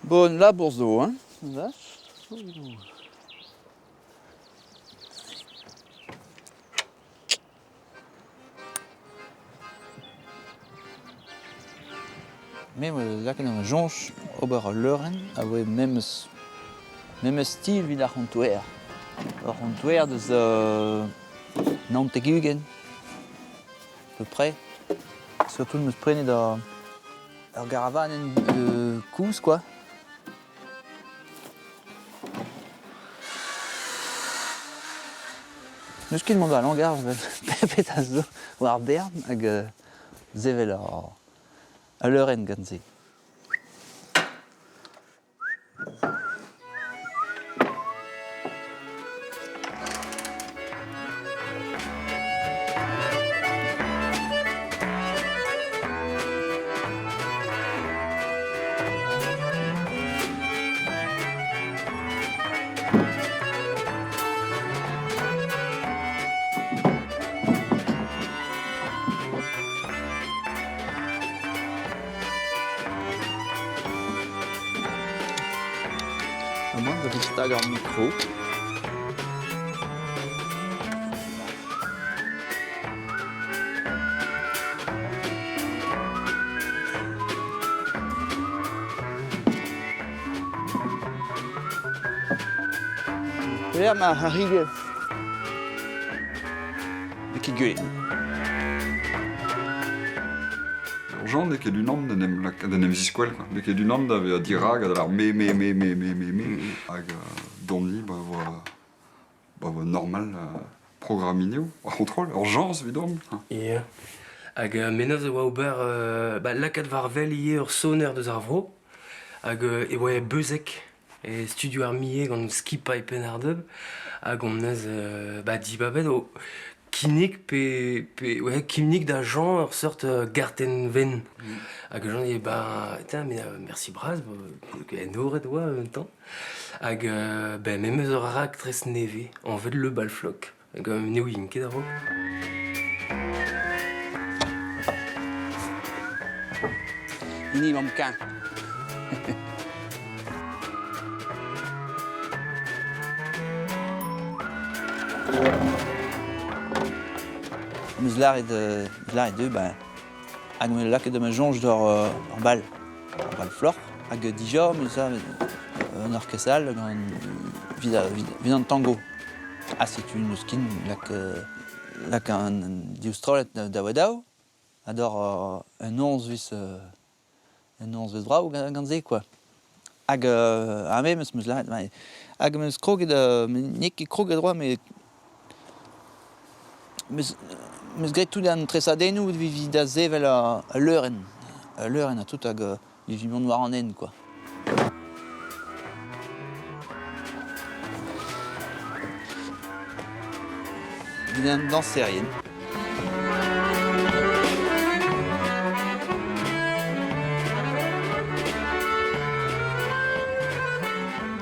Bon labour zo, hein. Même là qu'on a jonch ober leuren, avait même style wie da Antwer. Antwer de Nantegugen, à peu près. Surtout me prenait dans Garavanen Kous, quoi. Neus ket mont da langar pepet a zo war Bern hag zevel a leuren gant se. A moins de stag ar micro. Pelec'h ma harrige ki gwelet. Jean, dès qu'il y a du nom de nem ziskwel, quoi. Dès qu'il y a du nom de dirag, alors hag doni, normal programmineo, contrôle, urgence, vidom. Yeah. Hag menoz e oa ober lakad varvel ie ur soner deus ar vro, hag e oa beuzek e studio ar mie gant skipa e pen ar dub, hag omnez dibabet o kinnig kinnig da Jean ur sort garten ven. Hag Jean dit merci braz, en oret oa en temps. Hag memeuz ur rak tres neve, en vet le balflok. Hag neo yin ket ar vo. Ini mam kan. Meus lâret deu, hag me lakaet de ma jonj d'or bal flor, hag dija meus un orchestral gant vid an tango. C'est une skin lak an diustrolet da wadao, ador un 11 vis draou gant ze, quoi. Hag meus lâret, hag meus kroget, nek ket kroget droa, meus gret tout an tresadennoù vi da zevel a leuren. A leuren a tout hag vi mont war an en, quoi. Vid an danserien.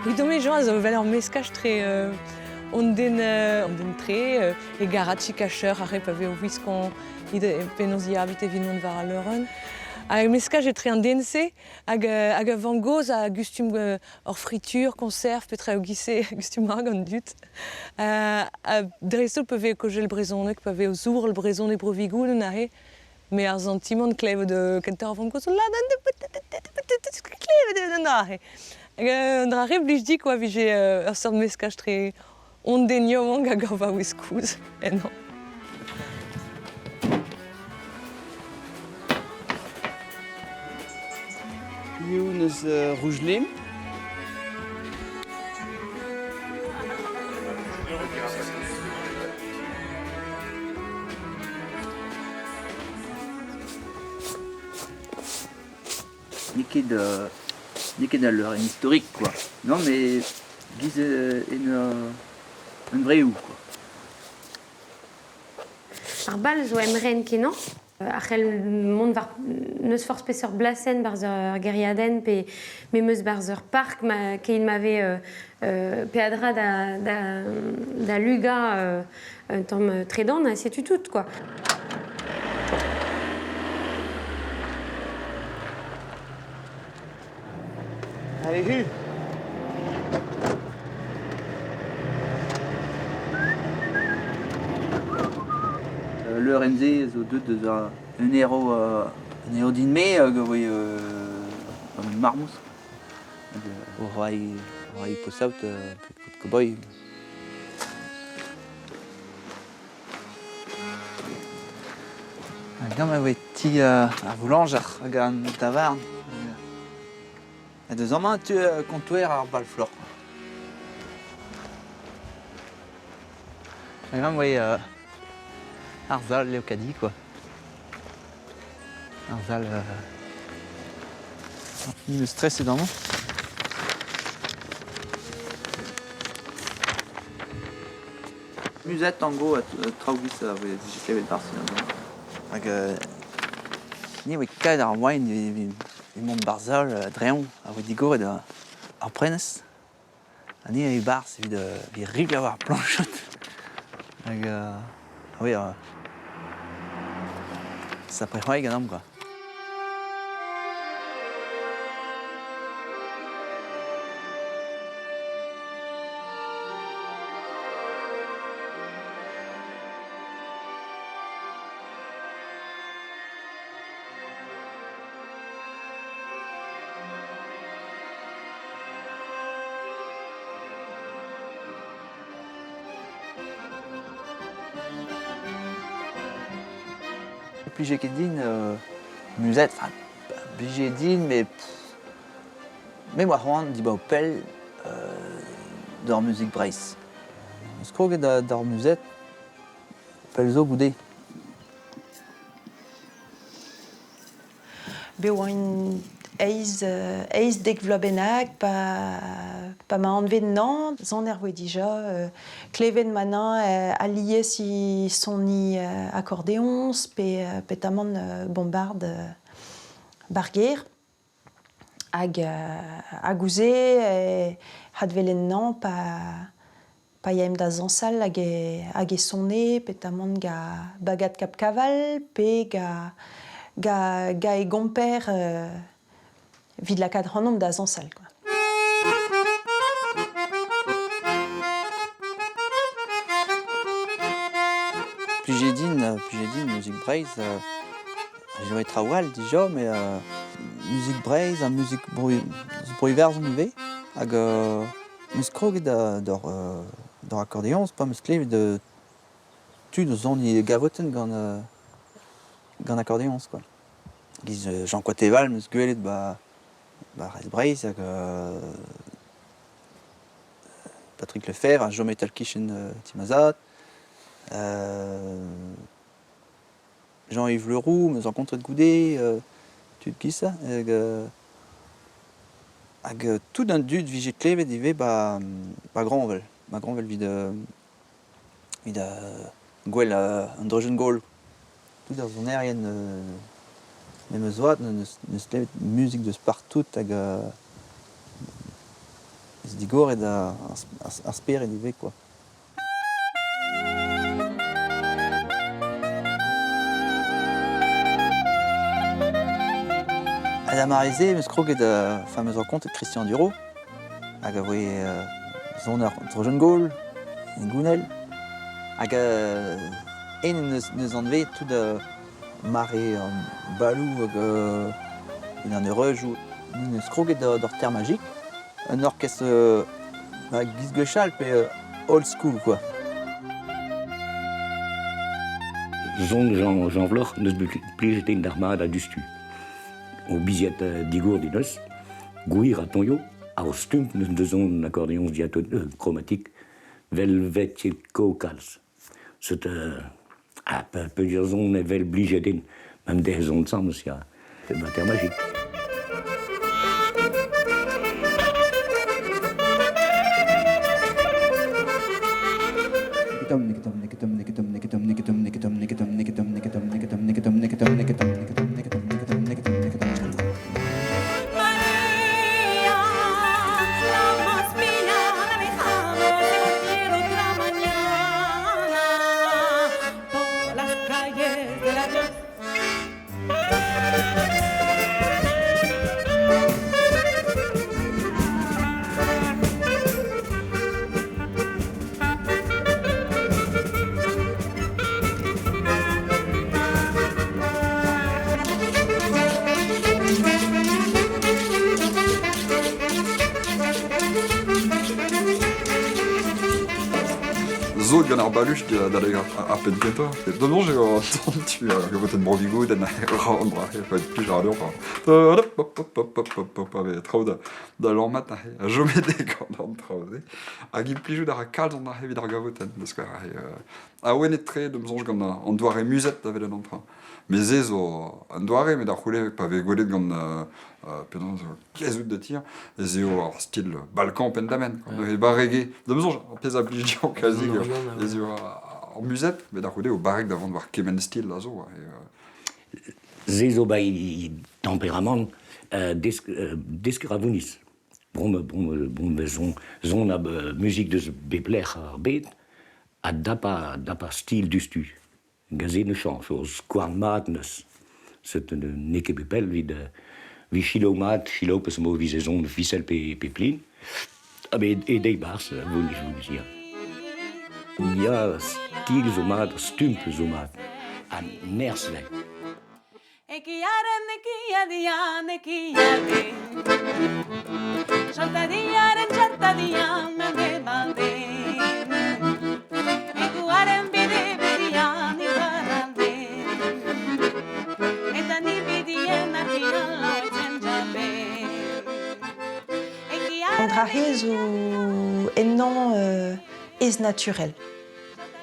Oui, dans mes gens, elles avaient leur meskaj très on den tre e garat chikacheur a rep ave o viskon penaos diabit e vinon var a leuren. A meskaj e tre an dense hag a van goz a gustum hor fritur, konserv, petra o gise gustum ar gant dut. Dreso peve o kojel brezonek, peve o zour le brezon e brovigoul na he, me ar zantimant klev de kentor van goz la klev de na he. Dra re blij di quoi, vi ur sort meskaj tre on denniomant hag ar va oueskouz, non. Piou neus rougelem. Niket a l'heure historique, quoi. Non, mais giz un vrai ou, quoi. Ar bal zo emren kenan, achel mont var neus force peseur blasen barz ur geriaden pe memeus barz ur park kein mave peadra da luga un tamm tredan, setu tout, quoi. Allez, le renze zo deuet eus un ero din me hag oe un marmous. O rai posaout pet koboi. Gant ma oe ti ar voulanjar hag an tavarn. Deus amañ tu kontouer ar bal flor. Gant oe ar zal leo kadi, quoi. Ar zal... Il me stresse énormément. Musette tango traouvis digitlevet barsi. Hag ni oe kad ar wain e mont barzal dreon a oe digoret ar prenez. Ha ni e barz evit rig a war planchot. Hag oui, ça prévoit également quoi. Plijé ket din muset, enfin, plijé din, mais moi c'hoant diba o pell d'ar music breizh. Eus kroget d'ar muset, pell zo goude. Be oan eiz dek vloa bennak, pa ma anvet nan, zan er voe dija, klevet manan a liye si soni accordéons, pe tamant bombard barger, hag gouze, had velen nan, pa yaem da zansal hag e sonne, pe tamant ga bagat kap kaval, pe ga e gomper vid la kad c'hanom da zansal, quoi. Plijé din music breizh, j'ai oe traoal dija, mais music breizh, music bruiverzh on ive, hag meus kroget d'ar accordéons, pa meus klevet de tud o zan gavoten gant accordéons, quoi. Giz Jean Coateval meus gwelet rez breizh hag Patrick Lefebvre, Jaume Talkichen timazat, Jean-Yves Leroux, meus an kontret goude, tud gisa, hag tout d'un dud vije klevet ive granvel. Ma granvel vid gwell an drojen gol. Tout ar zonerien meus oad, neus klevet musik deus partout hag eus digoret ar speret ive, quoi. Ad Amarize, meus kroget meus an kont Christian Duro, hag a voe zoner drojen gol, en gounel, hag neus an ve tout mare an balou hag an eurejou. Neus kroget d'or terre magique, un orchestre gizgechal pe old school, quoi. Zon Jean Vloch neus plijetin d'armad a dustu. O biziet digour dineus, gouir a tonio, a o stump neus de zon accordéons chromatique, velvetiet kokals. Set peu dire zon e vel blijetin, même des zon sam, c'est ma terre magique. gant ar baluch d'aller ar pen kenta. Don j'ai entendu voten brovigout en ran dra pas plus radio pas. Avec trop da l'ormat a jamais des gant trop. A gi plijou d'ar kal on a hevi d'ar gavoten parce que a wenet tre de mzonj gant on doit remuzet avec un entra. Mais zezo an doare mais d'ar roulé pas avec golet gant pendant 15 août de tir et au style balkan pendamen et barregé de maison pèse obligation quasi les en musette mais d'un côté au barreg d'avant de voir Kemen style là zo Zezo bai temperament deskravunis. Bon zon a musique de bepler ar bet a dapa style du stu. Gazé ne chance aux squarn madness. C'est neke bepel vi chilomat, chilopes mo vi zezon ficel pe plin. Et des bars, vous dire. Il y a style zomat, stump zomat, an nersle. Andrahez ou ennan ez naturel.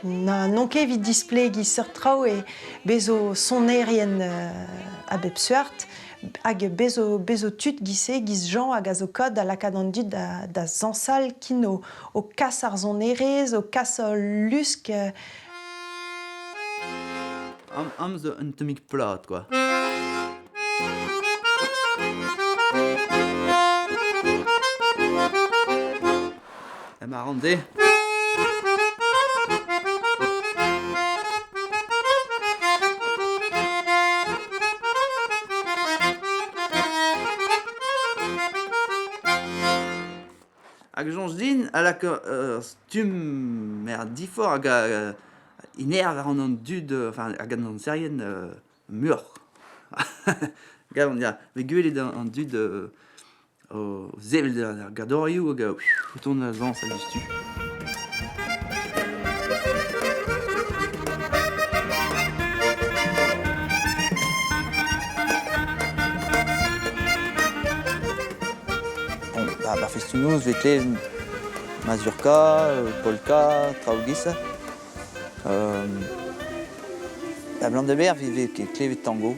Na non ket vid display giz trao e bezo sonerien a bep suart hag bezo tut giz Jean hag a zo kod a lakad an dud da zansal kin o kas ar zonerez, o kas lusk. Am zo un temik plat, quoi. Ma rendé. Hag jonj din, ala stum mer difor hag inerv ar an dud, enfin hag an serien mur. Gab on dia, ve gwelet an dud o zevel d'ar gadorioù hag ton a zans a gustu. Bar festounous ve klev mazurka, polka, traougisa. La blanc de mer ve klevet tango.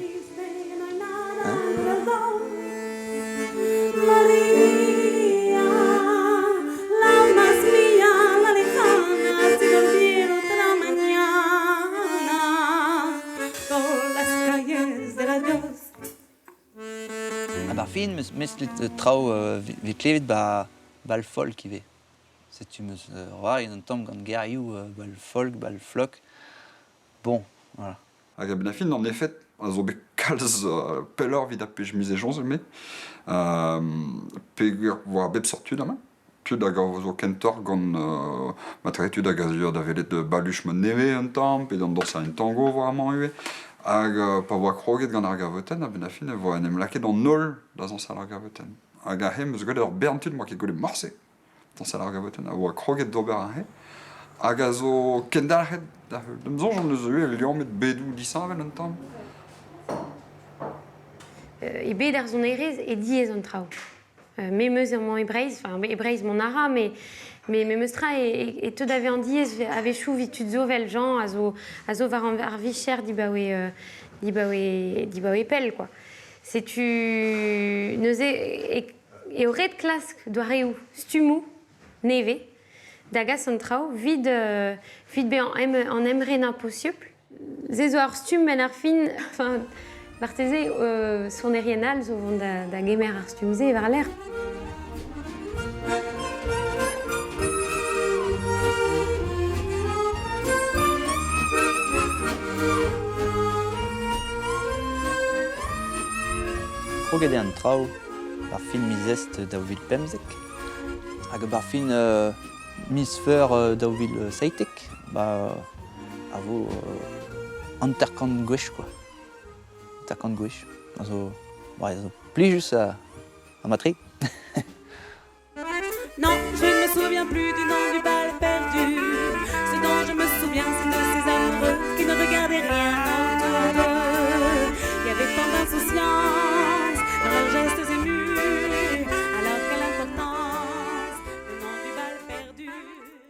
Bar fin, meus trao ve klevet bal folk ive. Setu meus roar en tamm gant gerioù bal folk, bal flok. Bon, voilà. Hag a ben a fin, en effet, a zo bet kalz pellor vid a pej mize jonzel me. Pegur war bep sortud ama. Tud hag a zo kentor gant matretud hag a zur da velet de baluch me neve un tamm, pe d'an dorsa un tango vraiment ue. Hag pa voa kroget gant ar gavoten, a ben a fin e voa en em laket an nol da zansal ar gavoten. Hag a he meus gwelet ur berntud moa ket gwelet morse zansal ar gavoten. A voa kroget d'ober a he. Hag a zo kendalc'het da heul. Dem zonj an eus eo liammet bedou disavel un tamm. E bet ar zonerez e diez an trao. Me meus an ebreiz, enfin ebreiz mon ara, mais meus tra e teud ave an diez ave chou vit tud zovel Jean a zo var ar vicher dibaoe pel, quoi. C'est tu neuze e o red klask doareoù stumou neve dagas an trao vid be an emrena possible. Zezo ar stum ben ar fin, enfin barteze sonerienal zo vont da gemer ar stumze war l'air. Kroget an trao bar fin mizest daouvil pemzek. Hag bar fin miz feur daouvil saitek. A vo anterkant gwech, quoi. Anterkant gwech. A zo plijus a matrik.